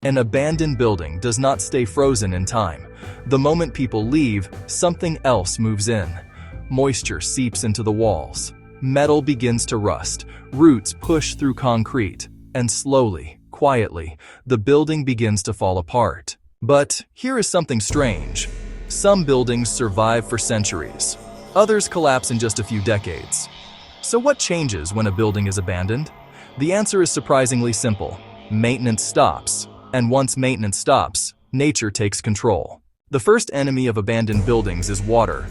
An abandoned building does not stay frozen in time. The moment people leave, something else moves in. Moisture seeps into the walls. Metal begins to rust. Roots push through concrete. And slowly, quietly, the building begins to fall apart. But here is something strange. Some buildings survive for centuries. Others collapse in just a few decades. So what changes when a building is abandoned? The answer is surprisingly simple. Maintenance stops. And once maintenance stops, nature takes control. The first enemy of abandoned buildings is water.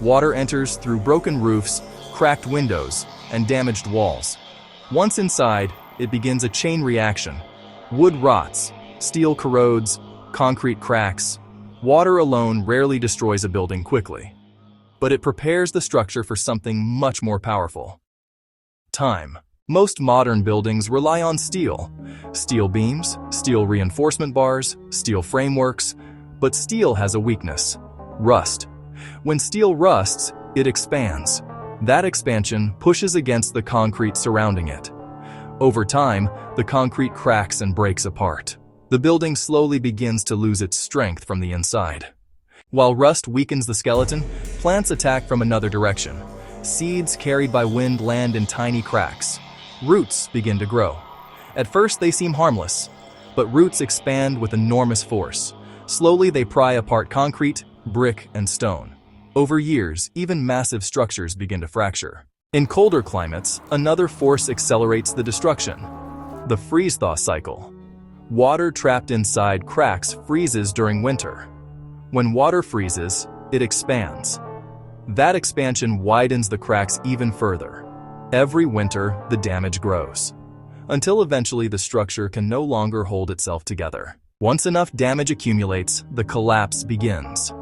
Water enters through broken roofs, cracked windows, and damaged walls. Once inside, it begins a chain reaction. Wood rots, steel corrodes, concrete cracks. Water alone rarely destroys a building quickly. But it prepares the structure for something much more powerful. Time. Most modern buildings rely on steel. Steel beams, steel reinforcement bars, steel frameworks. But steel has a weakness: rust. When steel rusts, it expands. That expansion pushes against the concrete surrounding it. Over time, the concrete cracks and breaks apart. The building slowly begins to lose its strength from the inside. While rust weakens the skeleton, plants attack from another direction. Seeds carried by wind land in tiny cracks. Roots begin to grow. At first, they seem harmless, but roots expand with enormous force. Slowly, they pry apart concrete, brick, and stone. Over years, even massive structures begin to fracture. In colder climates, another force accelerates the destruction: the freeze-thaw cycle. Water trapped inside cracks freezes during winter. When water freezes, it expands. That expansion widens the cracks even further. Every winter, the damage grows, until eventually the structure can no longer hold itself together. Once enough damage accumulates, the collapse begins.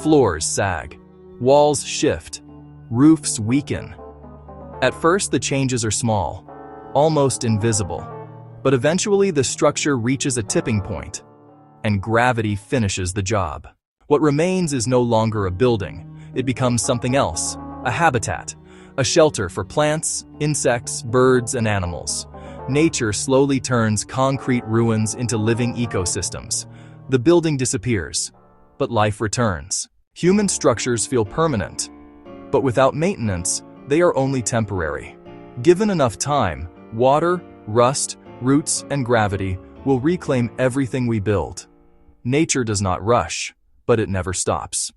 Floors sag, walls shift, roofs weaken. At first, the changes are small, almost invisible. But eventually, the structure reaches a tipping point, and gravity finishes the job. What remains is no longer a building. It becomes something else: a habitat. A shelter for plants, insects, birds, and animals. Nature slowly turns concrete ruins into living ecosystems. The building disappears, but life returns. Human structures feel permanent, but without maintenance, they are only temporary. Given enough time, water, rust, roots, and gravity will reclaim everything we build. Nature does not rush, but it never stops.